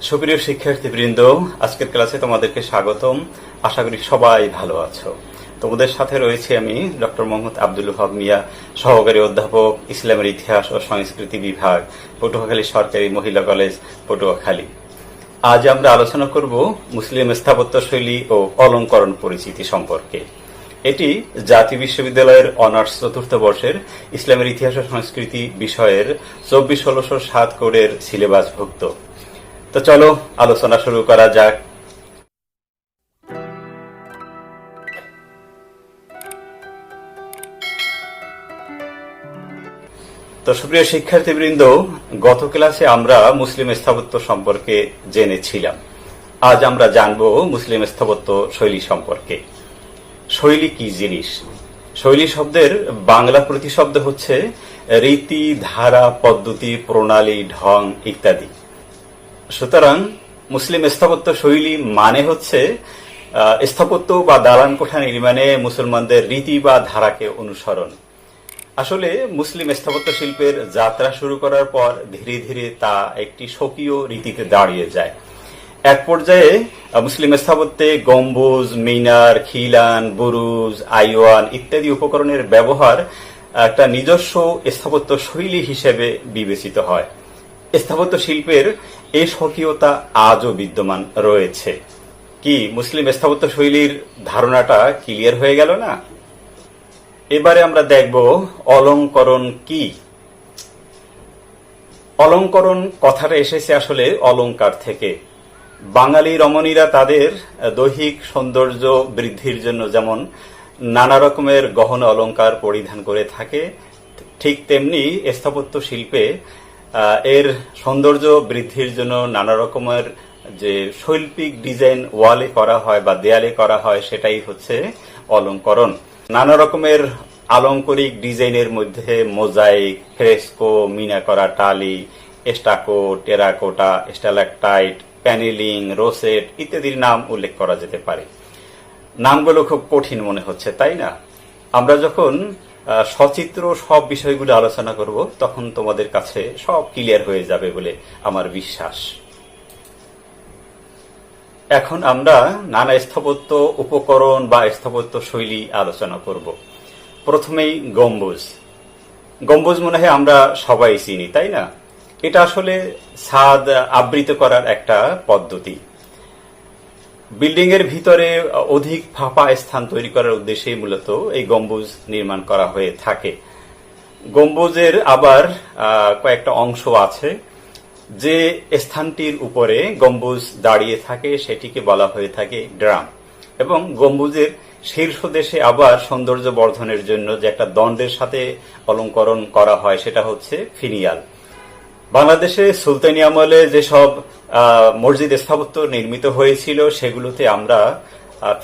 সুপ্রিয় শিক্ষার্থীবৃন্দ, আজকের ক্লাসে তোমাদেরকে স্বাগতম। আশা করি সবাই ভালো আছো। তোমাদের সাথে রয়েছে আমি ডক্টর মোহাম্মদ আব্দুল ওহাব মিয়া, সহকারী অধ্যাপক, ইসলামের ইতিহাস ও সংস্কৃতি বিভাগ, পটুয়াখালী সরকারি মহিলা কলেজ, পটুয়াখালী। আজ আমরা আলোচনা করব মুসলিম স্থাপত্য শৈলী ও অলংকরণ পরিচিতি সম্পর্কে। এটি জাতীয় বিশ্ববিদ্যালয়ের অনার্স চতুর্থ বর্ষের ইসলামের ইতিহাস ও সংস্কৃতি বিষয়ের 24-1607 কোডের সিলেবাসভুক্ত। তো চলো আলোচনা শুরু করা যাক। তো সুপ্রিয় শিক্ষার্থীবৃন্দ, গত ক্লাসে আমরা মুসলিম স্থাপত্য সম্পর্কে জেনেছিলাম। আজ আমরা জানব মুসলিম স্থাপত্য শৈলী সম্পর্কে। শৈলী কি জিনিস? শৈলী শব্দের বাংলা প্রতিশব্দ হচ্ছে রীতি, ধারা, পদ্ধতি, প্রণালী, ঢং ইত্যাদি। সুতরাং মুসলিম স্থাপত্য শৈলী মানে হচ্ছে স্থাপত্য বা দালান কোঠা নির্মাণে মুসলমানদের রীতি বা ধারাকে অনুসরণ। আসলে মুসলিম স্থাপত্য শিল্পের যাত্রা শুরু করার পর ধীরে ধীরে তা একটি স্বকীয় রীতিতে দাঁড়িয়ে যায়। এক পর্যায়ে মুসলিম স্থাপত্যে গম্বুজ, মিনার, খিলান, বুরুজ, আইওয়ান ইত্যাদি উপকরণের ব্যবহার একটা নিজস্ব স্থাপত্য শৈলী হিসেবে বিবেচিত হয়। স্থাপত্য শিল্পের এই স্বকীয়তা আজও বিদ্যমান রয়েছে। কি মুসলিম স্থাপত্য শৈলীর ধারণাটা ক্লিয়ার হয়ে গেল না? এবারে আমরা দেখব অলংকরণ কি। অলংকরণ কথাটা এসেছে আসলে অলংকার থেকে। বাঙালি রমণীরা তাদের দৈহিক সৌন্দর্য বৃদ্ধির জন্য যেমন নানা রকমের গহনা অলংকার পরিধান করে থাকে, ঠিক তেমনি স্থাপত্য শিল্পে এর সৌন্দর্য বৃদ্ধির জন্য নানা রকমের যে শৈল্পিক ডিজাইন ওয়ালে করা হয় বা দেয়ালে করা হয়, সেটাই হচ্ছে অলংকরণ। নানা রকমের আলংকরিক ডিজাইনের মধ্যে মোজাইক, ফ্রেস্কো, মিনা করা টালি, স্টাকো, টেরাকোটা, স্টালাকটাইট, প্যানেলিং, রোসেট ইত্যাদির নাম উল্লেখ করা যেতে পারে। নামগুলো খুব কঠিন মনে হচ্ছে, তাই না? আমরা যখন সচিত্র সব বিষয়গুলো আলোচনা করব তখন তোমাদের কাছে সব ক্লিয়ার হয়ে যাবে বলে আমার বিশ্বাস। এখন আমরা নানা স্থাপত্য উপকরণ বা স্থাপত্য শৈলী আলোচনা করব। প্রথমেই গম্বুজ। গম্বুজ মনে হয় আমরা সবাই চিনি, তাই না? এটা আসলে ছাদ আবৃত করার একটা পদ্ধতি। বিল্ডিং এর ভিতরে অধিক ফাঁপা স্থান তৈরি করার উদ্দেশ্যে মূলত এই গম্বুজ নির্মাণ করা হয়ে থাকে। গম্বুজের আবার কয়েকটা অংশ আছে। যে স্থানটির উপরে গম্বুজ দাঁড়িয়ে থাকে সেটিকে বলা হয়ে থাকে ড্রাম, এবং গম্বুজের শীর্ষ দেশে আবার সৌন্দর্য বর্ধনের জন্য যে একটা দণ্ডের সাথে অলংকরণ করা হয় সেটা হচ্ছে ফিনিয়াল। বাংলাদেশে সুলতানি আমলে যেসব মসজিদ স্থাপত্য নির্মিত হয়েছিল সেগুলোতে আমরা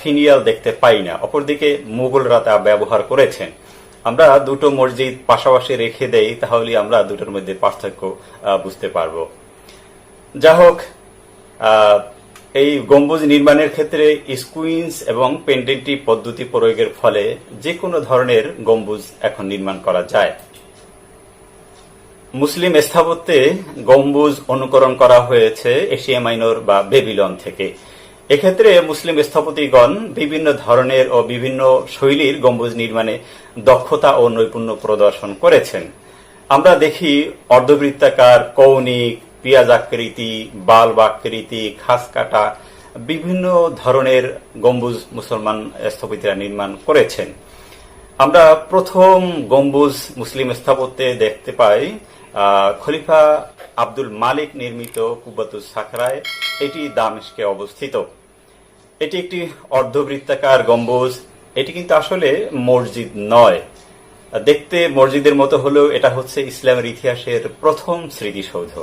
ফিনিয়াল দেখতে পাই না। অপরদিকে মুঘলরা তা ব্যবহার করেছেন। আমরা দুটো মসজিদ পাশাপাশি রেখে দেই, তাহলে আমরা দুটোর মধ্যে পার্থক্য বুঝতে পারবো। যা হোক, এই গম্বুজ নির্মাণের ক্ষেত্রে স্কুইন্স এবং পেন্ডেন্টি পদ্ধতি প্রয়োগের ফলে যে কোনো ধরনের গম্বুজ এখন নির্মাণ করা যায়। মুসলিম স্থাপত্যে গম্বুজ অনুকরণ করা হয়েছে এশিয়া মাইনর বা বেবিলন থেকে। এক্ষেত্রে মুসলিম স্থপতিগণ বিভিন্ন ধরনের ও বিভিন্ন শৈলীর গম্বুজ নির্মাণে দক্ষতা ও নৈপুণ্য প্রদর্শন করেছেন। আমরা দেখি অর্ধবৃত্তাকার, কৌণিক, পিয়াজ আকৃতি, বাল্ব আকৃতি, খাস কাটা বিভিন্ন ধরনের গম্বুজ মুসলমান স্থপতিরা নির্মাণ করেছেন। আমরা প্রথম গম্বুজ মুসলিম স্থাপত্যে দেখতে পাই খলিফা আব্দুল মালিক নির্মিত কুব্বাতুস সাখরায়। এটি দামেস্কে অবস্থিত। এটি একটি অর্ধবৃত্তাকার গম্বুজ। এটি কিন্তু আসলে মসজিদ নয়, দেখতে মসজিদের মতো হলেও এটা হচ্ছে ইসলামের ইতিহাসের প্রথম স্মৃতিসৌধ।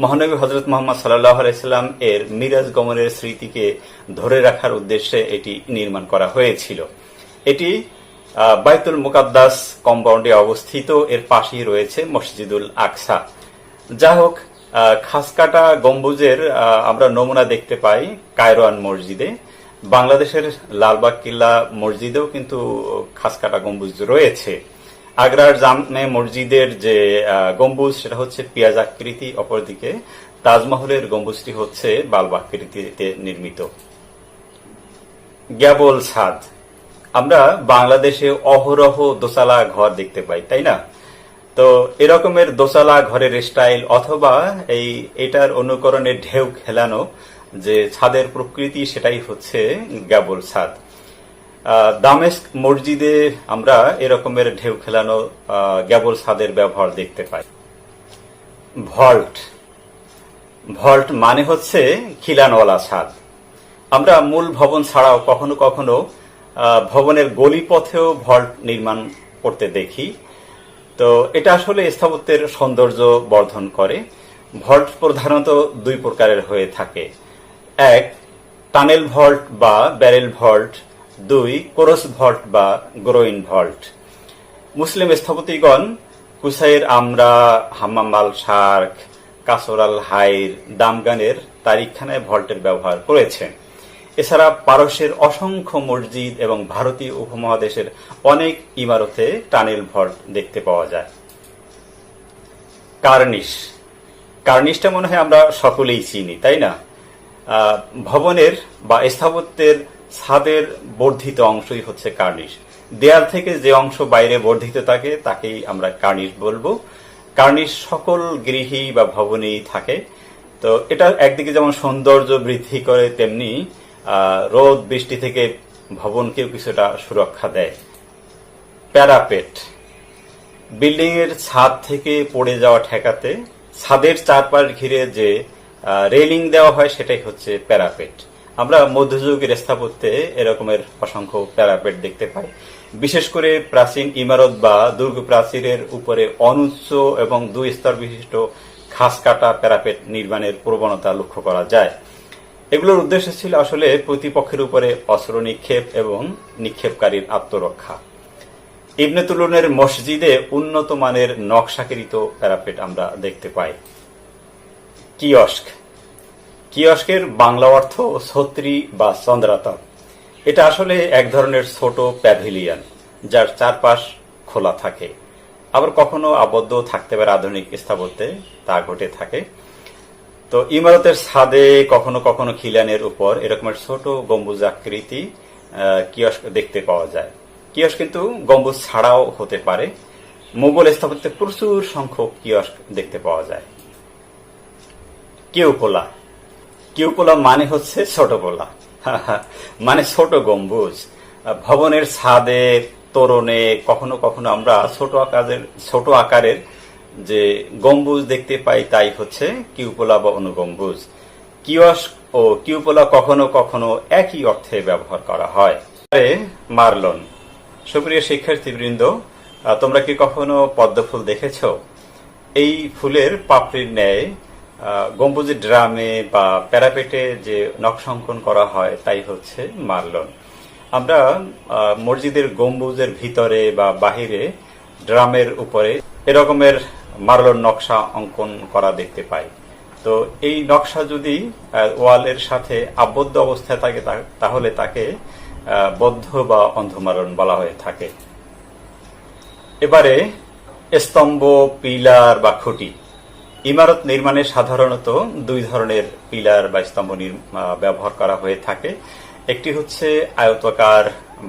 মহানবী হযরত মুহাম্মদ সাল্লাল্লাহু আলাইহি সাল্লাম এর মিরাজ গমনের স্মৃতিকে ধরে রাখার উদ্দেশ্যে এটি নির্মাণ করা হয়েছিল। এটি বাইতুল মুকাদ্দাস কম্পাউন্ডে অবস্থিত। এর পাশেই রয়েছে মসজিদুল আকসা। যা হোক, খাসকাটা গম্বুজের আমরা নমুনা দেখতে পাই কায়রোয়ান মসজিদে। বাংলাদেশের লালবাগ কিল্লা মসজিদেও কিন্তু খাসকাটা গম্বুজ রয়েছে। আগ্রার জামে মসজিদের যে গম্বুজ সেটা হচ্ছে পেঁয়াজ আকৃতি, অপরদিকে তাজমহলের গম্বুজটি হচ্ছে বাল্ব আকৃতিতে নির্মিত। গ্যাবল ছাদ, আমরা বাংলাদেশে অহরহ দোতলা ঘর দেখতে পাই, তাই না? তো এরকমের দোতলা ঘরের স্টাইল অথবা এটার অনুকরণে ঢেউ খেলানো যে ছাদের প্রকৃতি, সেটাই হচ্ছে গ্যাবল ছাদ। দামেস্ক মসজিদে আমরা এরকমের ঢেউ খেলানো গ্যাবল ছাদের ব্যবহার দেখতে পাই। ভল্ট, ভল্ট মানে হচ্ছে খিলানওয়ালা ছাদ। আমরা মূল ভবন ছাড়াও কখনো কখনো ভবনের গলিপথেও ভল্ট নির্মাণ করতে দেখি। তো এটা আসলে স্থাপত্যের সৌন্দর্য বর্ধন করে। ভল্ট প্রধানত দুই প্রকারের হয়ে থাকে, এক টানেল ভল্ট বা ব্যারেল ভল্ট, দুই কোরস ভল্ট বা গ্রোইন ভল্ট। মুসলিম স্থপতিগণ কুসাইর আমরা, হাম্মাম আল শার্ক, কাসর আল হাইর, দামগানের তারিখখানায় ভল্টের ব্যবহার করেছেন। এছাড়া পারস্যের অসংখ্য মসজিদ এবং ভারতীয় উপমহাদেশের অনেক ইমারতে টানেল ভল্ট দেখতে পাওয়া যায়। কার্নিশ, কার্নিশটা মনে হয় আমরা সকলেই চিনি, তাই না? ভবনের বা স্থাপত্যের ছাদের বর্ধিত অংশই হচ্ছে কার্নিশ। দেয়াল থেকে যে অংশ বাইরে বর্ধিত থাকে তাকেই আমরা কার্নিশ বলবো। কার্নিশ সকল গৃহী বা ভবনেই থাকে। তো এটা একদিকে যেমন সৌন্দর্য বৃদ্ধি করে, তেমনি রোদ বৃষ্টি থেকে ভবনকেও কিছুটা সুরক্ষা দেয়। প্যারাপেট, বিল্ডিং এর ছাদ থেকে পড়ে যাওয়া ঠেকাতে ছাদের চারপাশ ঘিরে যে রেলিং দেওয়া হয় সেটাই হচ্ছে প্যারাপেট। আমরা মধ্যযুগের স্থাপত্যে এরকমের অসংখ্য প্যারাপেট দেখতে পাই। বিশেষ করে প্রাচীন ইমারত বা দুর্গ প্রাচীরের উপরে অনুচ্চ এবং দুই স্তর বিশিষ্ট খাস কাটা প্যারাপেট নির্মাণের প্রবণতা লক্ষ্য করা যায়। এগুলোর উদ্দেশ্য ছিল আসলে প্রতিপক্ষের উপরে অস্ত্র নিক্ষেপ এবং নিক্ষেপকারীর আত্মরক্ষা। ইবনে তুলুনের মসজিদে উন্নত মানের নকশাকৃত প্যারাপেট আমরা দেখতে পাই। কিয়স্ক, কিয়স্কের বাংলা অর্থ ছত্রি বা চন্দ্রাতক। এটা আসলে এক ধরনের ছোট প্যাভিলিয়ন যার চারপাশ খোলা থাকে, আবার কখনো আবদ্ধ থাকতে পারে। আধুনিক স্থাপত্যে তা ঘটে থাকে। তো ইমারতের ছাদে কখনো কখনো খিলানের উপর এরকমের ছোট গম্বুজ আকৃতি কিয়স্ক দেখতে পাওয়া যায়। কিয়স্ক কিন্তু গম্বুজ ছাড়াও হতে পারে। মুঘল স্থাপত্যে প্রচুর সংখ্যক কিয়স্ক দেখতে পাওয়া যায়। কিউপোলা, কিউপোলা মানে হচ্ছে ছোট পোলা, মানে ছোট গম্বুজ। ভবনের ছাদে তোরণে কখনো কখনো আমরা ছোট আকারের যে গম্বুজ দেখতে পাই, তাই হচ্ছে কিউপোলা বা অনুগম্বুজ। কিয়স্ক ও কিউপোলা কখনো কখনো একই অর্থে ব্যবহার করা হয়। মার্লন, সুপ্রিয় শিক্ষার্থীবৃন্দ, তোমরা কি কখনো পদ্ম ফুল দেখেছ? এই ফুলের পাপড়ির ন্যায় গম্বুজের ড্রামে বা প্যারাপেটে যে নকশা অঙ্কন করা হয় তাই হচ্ছে মার্লন। আমরা মসজিদের গম্বুজের ভিতরে বা বাহিরে ড্রামের উপরে এরকমের মার্লন নকশা অঙ্কন করা দেখতে পাই। তো এই নকশা যদি ওয়ালের সাথে আবদ্ধ অবস্থায় থাকে তাহলে তাকে বদ্ধ বা অন্ধ মার্লন বলা হয়ে থাকে। এবারে স্তম্ভ, পিলার বা খুঁটি। ইমারত নির্মাণে সাধারণত দুই ধরনের পিলার বা স্তম্ভ ব্যবহার করা হয়ে থাকে। একটি হচ্ছে আয়তাকার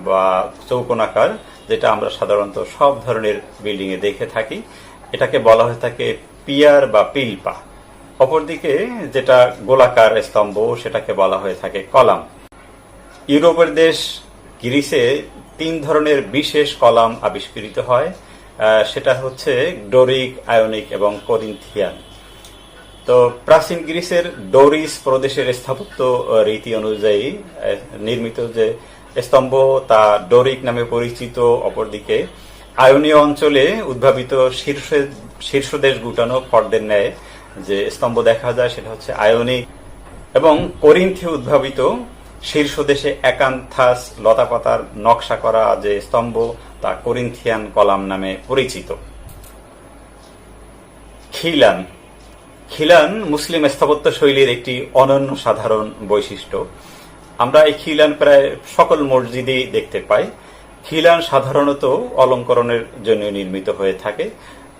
বা চৌকোনাকার, যেটা আমরা সাধারণত সব ধরনের বিল্ডিং এ দেখে থাকি। এটাকে বলা হয়ে থাকে পিয়ার বা পিলপা। অপরদিকে যেটা গোলাকার স্তম্ভ, সেটাকে বলা হয়ে থাকে কলাম। ইউরোপের দেশ গ্রিসে তিন ধরনের বিশেষ কলাম আবিষ্কৃত হয়, সেটা হচ্ছে ডোরিক, আয়নিক এবং করিন্থিয়ান। তো প্রাচীন গ্রিসের ডোরিস প্রদেশের স্থাপত্য রীতি অনুযায়ী নির্মিত যে স্তম্ভ তা ডোরিক নামে পরিচিত। অপরদিকে আয়নীয় অঞ্চলে উদ্ভাবিত শীর্ষদেশ গুটানো ফর্দের ন্যায় যে স্তম্ভ দেখা যায় সেটা হচ্ছে আয়নিক, এবং করিন্থে উদ্ভাবিত শীর্ষদেশে একান্থাস লতাপাতার নকশা করা যে স্তম্ভ তা করিন্থিয়ান কলাম নামে পরিচিত। খিলান, খিলান মুসলিম স্থাপত্য শৈলীর একটি অনন্য সাধারণ বৈশিষ্ট্য। আমরা এই খিলান প্রায় সকল মসজিদেই দেখতে পাই। খিলান সাধারণত অলঙ্করণের জন্য নির্মিত হয়ে থাকে।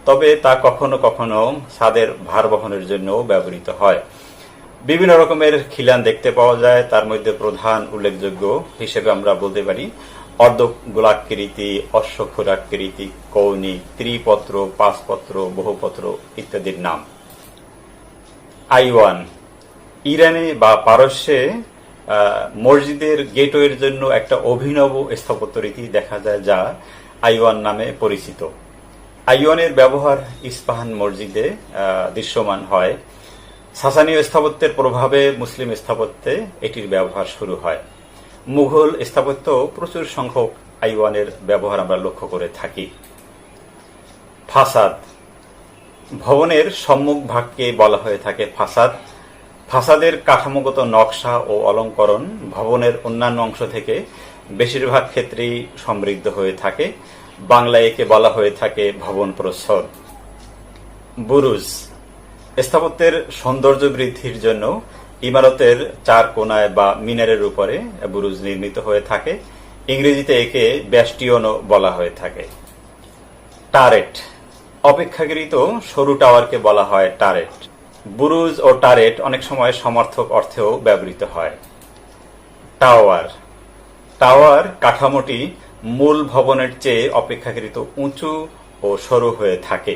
তবে তা কখনো কখনো ছাদের ভার বহনের জন্য ব্যবহৃত হয়। বিভিন্ন রকমের খিলান দেখতে পাওয়া যায়, তার মধ্যে প্রধান উল্লেখযোগ্য হিসেবে আমরা বলতে পারি অর্ধ গোলাকৃতি, অশ্বক্ষুরাকৃতি, কৌণিক, ত্রিপত্র, পাঁচপত্র, বহুপত্র ইত্যাদির নাম। আইওয়ান। ইরানে বা পারস্যে মসজিদের গেটওয়ের জন্য একটা অভিনব স্থাপত্য রীতি দেখা যায় যা আইওয়ান নামে পরিচিত। আইওয়ানের ব্যবহার ইস্পাহান মসজিদে দৃশ্যমান হয়। সাসানীয় স্থাপত্যের প্রভাবে মুসলিম স্থাপত্যে এটির ব্যবহার শুরু হয়। মুঘল স্থাপত্য প্রচুর সংখ্যক আইওয়ানের ব্যবহার আমরা লক্ষ্য করে থাকি। ফাসাদ। ভবনের সম্মুখ ভাগকে বলা হয়ে থাকে ফাসাদ। ফাসাদের কাঠামোগত নকশা ও অলঙ্করণ ভবনের অন্যান্য অংশ থেকে বেশিরভাগ ক্ষেত্রেই সমৃদ্ধ হয়ে থাকে। বাংলায় একে বলা হয়ে থাকে ভবন প্রচ্ছদ। বুরুজ। স্থাপত্যের সৌন্দর্য বৃদ্ধির জন্য ইমারতের চার কোণায় বা মিনারের উপরে বুরুজ নির্মিত হয়ে থাকে। ইংরেজিতে একে ব্যাস্টিয়নও বলা হয়ে থাকে। টারেট। অপেক্ষাকৃত সরু টাওয়ারকে বলা হয় টারেট। বুরুজ ও টারেট অনেক সময় সমর্থক অর্থেও ব্যবহৃত হয়। টাওয়ার। টাওয়ার কাঠামোটি মূল ভবনের চেয়ে অপেক্ষাকৃত উঁচু ও সরু হয়ে থাকে।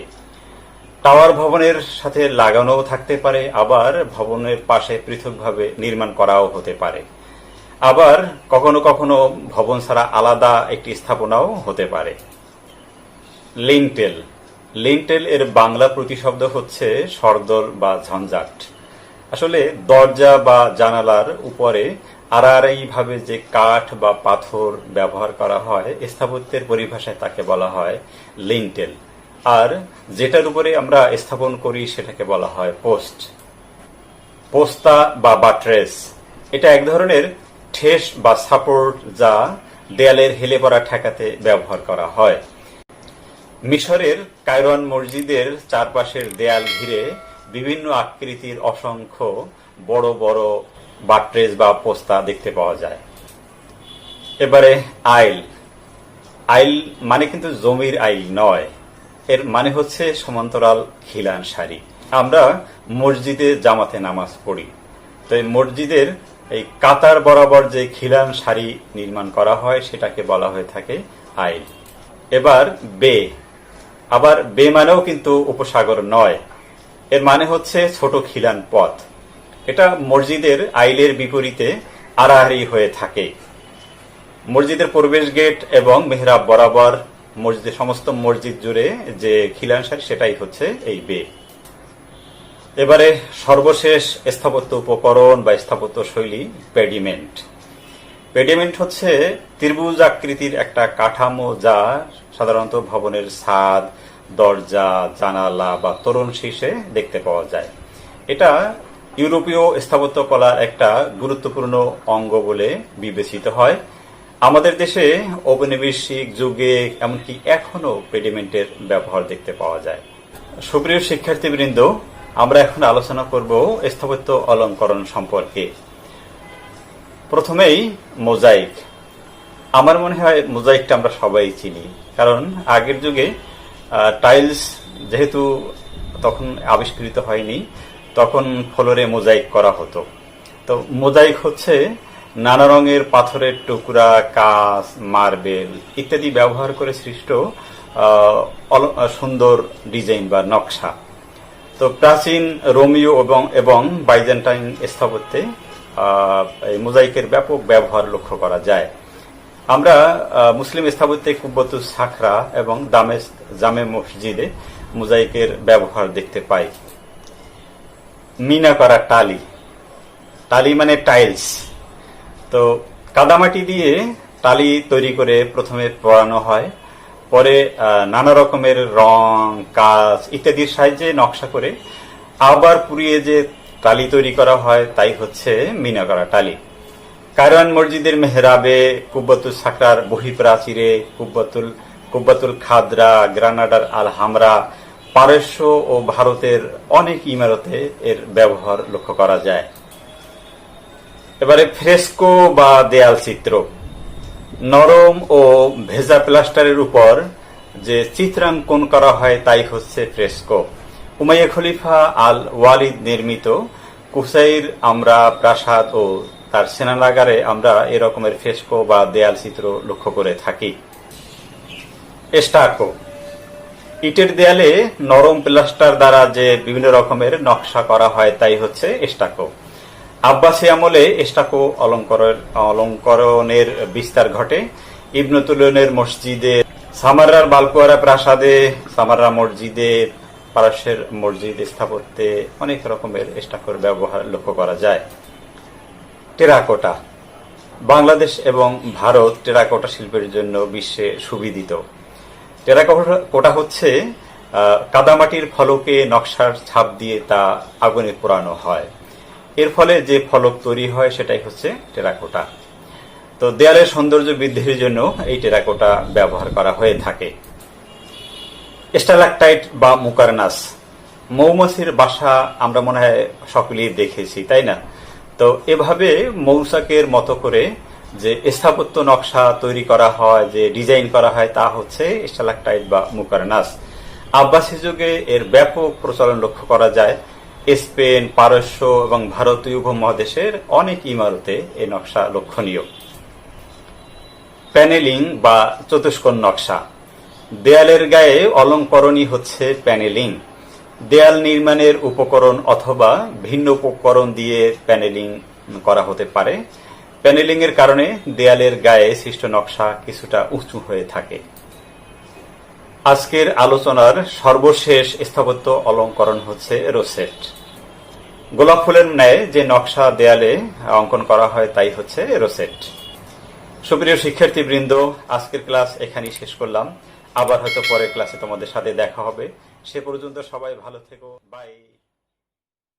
টাওয়ার ভবনের সাথে লাগানোও থাকতে পারে, আবার ভবনের পাশে পৃথকভাবে নির্মাণ করাও হতে পারে। আবার কখনো কখনো ভবন ছাড়া আলাদা একটি স্থাপনাও হতে পারে। লিন্টেল। লিন্টেল এর বাংলা প্রতিশব্দ হচ্ছে সরদল বা ঝঞ্ঝাট। আসলে দরজা বা জানালার উপরে আড়াআড়ি ভাবে যে কাঠ বা পাথর ব্যবহার করা হয়, স্থাপত্যের পরিভাষায় তাকে বলা হয় লিন্টেল। আর যেটার উপরে আমরা স্থাপন করি সেটাকে বলা হয় পোস্ট। পোস্তা বা বাট্রেস। এটা এক ধরনের ঠেস বা সাপোর্ট যা দেয়ালের হেলে পড়া ঠেকাতে ব্যবহার করা হয়। মিশরের কায়রোয়ান মসজিদের চারপাশের দেয়াল ঘিরে বিভিন্ন আকৃতির অসংখ্য বড় বড় বাট্রেস বা পোস্তা দেখতে পাওয়া যায়। এবারে আইল। আইল মানে কিন্তু জমির আইল নয়, এর মানে হচ্ছে সমান্তরাল খিলান সারি। আমরা মসজিদে জামাতে নামাজ পড়ি, তো এই মসজিদের এই কাতার বরাবর যে খিলান সারি নির্মাণ করা হয় সেটাকে বলা হয়ে থাকে আইল। এবার বে। আবার বে মানেও কিন্তু উপসাগর নয়, এর মানে হচ্ছে ছোট খিলান পথ। এটা মসজিদের আইলের বিপরীতে আড়াআড়ি হয়ে থাকে। মসজিদের প্রবেশ গেট এবং মেহরাব বরাবর মসজিদের সমস্ত মসজিদ জুড়ে যে খিলান সারি সেটাই হচ্ছে এই বে। এবারে সর্বশেষ স্থাপত্য উপকরণ বা স্থাপত্য শৈলী পেডিমেন্ট। পেডিমেন্ট হচ্ছে ত্রিভুজ আকৃতির একটা কাঠামো যা সাধারণত ভবনের ছাদ, দরজা, জানালা বা তোরণ শীর্ষে দেখতে পাওয়া যায়। এটা ইউরোপীয় স্থাপত্যকলার একটা গুরুত্বপূর্ণ অঙ্গ বলে বিবেচিত হয়। আমাদের দেশে ঔপনিবেশিক যুগে এমনকি এখনো পেডিমেন্টের ব্যবহার দেখতে পাওয়া যায়। সুপ্রিয় শিক্ষার্থীবৃন্দ, আমরা এখন আলোচনা করব স্থাপত্য অলঙ্করণ সম্পর্কে। প্রথমেই মোজাইক। আমার মনে হয় মোজাইকটা আমরা সবাই চিনি, কারণ আগের যুগে টাইলস যেহেতু তখন আবিষ্কৃত হয়নি, তখন ফ্লোরে মোজাইক করা হতো। তো মোজাইক হচ্ছে নানা রঙের পাথরের টুকরা, কাঁচ, মার্বেল ইত্যাদি ব্যবহার করে সৃষ্ট সুন্দর ডিজাইন বা নকশা। তো প্রাচীন রোমীয় এবং বাইজেন্টাইন স্থাপত্যে এই মোজাইকের ব্যাপক ব্যবহার লক্ষ্য করা যায়। আমরা মুসলিম স্থাপত্যে কুব্বতুস সাখরা এবং জামে মসজিদে মোজাইকের ব্যবহার দেখতে পাই। মিনা করা টালি। টালি মানে টাইলস। তো কাদামাটি দিয়ে টালি তৈরি করে প্রথমে পোড়ানো হয়, পরে নানা রকমের রং, কাঁচ ইত্যাদির সাহায্যে নকশা করে আবার পুড়িয়ে যে টালি তৈরি করা হয় তাই হচ্ছে মিনা করা টালি। কায়রোয়ান মসজিদের মেহরাবে, কুব্বতুস সাখরার বহিঃপ্রাচীরে, কুব্বাতুল খাদরা, গ্রানাডার আল হামরা, পারস্য ও ভারতের অনেক ইমারতে এর ব্যবহার লক্ষ্য করা যায়। এবারে ফ্রেস্কো বা দেয়াল চিত্র। নরম ও ভেজা প্লাস্টারের উপর যে চিত্রাঙ্কন করা হয় তাই হচ্ছে ফ্রেস্কো। উমাইয়া খলিফা আল ওয়ালিদ নির্মিত কুসাইর আমরা প্রাসাদ ও তার সেনাগারে আমরা এরকমের ফ্রেস্কো বা দেয়াল চিত্র লক্ষ্য করে থাকি। স্টাকো, ইটের দেয়ালে নরম প্লাস্টার দ্বারা যে বিভিন্ন রকমের নকশা করা হয় তাই হচ্ছে স্টাকো। আব্বাসী আমলে স্টাকো অলঙ্করণের বিস্তার ঘটে। ইবনে তুলনের মসজিদে, সামাররার বালকুয়ারা প্রাসাদে, সামাররা মসজিদে, পারস্যের মসজিদ স্থাপত্যে অনেক রকমের স্টাকোর ব্যবহার লক্ষ্য করা যায়। টেরাকোটা, বাংলাদেশ এবং ভারত টেরাকোটা শিল্পের জন্য বিশ্বে সুবিদিত। টেরাকোটা হচ্ছে কাদামাটির ফলকে নকশার ছাপ দিয়ে তা আগুনে পোড়ানো হয়। এর ফলে যে ফলক তৈরি হয় সেটাই হচ্ছে টেরাকোটা। তো দেয়ালের সৌন্দর্য বৃদ্ধির জন্য এই টেরাকোটা ব্যবহার করা হয়ে থাকে। স্টালাকটাইট বা মুকারনাস, মৌমাছির বাসা আমরা মনে হয় সকলেই দেখেছি, তাই না? তো এভাবে মৌচাকের মতো করে যে স্থাপত্য নকশা তৈরি করা হয়, যে ডিজাইন করা হয় তা হচ্ছে স্টালাকটাইট বা মুকারনাস। আব্বাসী যুগে এর ব্যাপক প্রচলন লক্ষ্য করা যায়। স্পেন, পারস্য এবং ভারতীয় উপমহাদেশের অনেক ইমারতে এই নকশা লক্ষণীয়। প্যানেলিং বা চতুষ্কোণ নকশা, দেয়ালের গায়ে অলঙ্করণই হচ্ছে প্যানেলিং। দেয়াল নির্মাণের উপকরণ অথবা ভিন্ন উপকরণ দিয়ে প্যানেলিং করা হতে পারে। প্যানেলিং এর কারণে দেয়ালের গায়ে সৃষ্ট নকশা কিছুটা উঁচু হয়ে থাকে। আজকের আলোচনার সর্বশেষ স্থাপত্য অলঙ্করণ হচ্ছে রোসেট। গোলাপ ফুলের ন্যায় যে নকশা দেয়ালে অঙ্কন করা হয় তাই হচ্ছে রোসেট। সুপ্রিয় শিক্ষার্থীবৃন্দ, আজকের ক্লাস এখানেই শেষ করলাম। আবার হয়তো পরের ক্লাসে তোমাদের সাথে দেখা হবে। সে পর্যন্ত সবাই ভালো থেকো। বাই।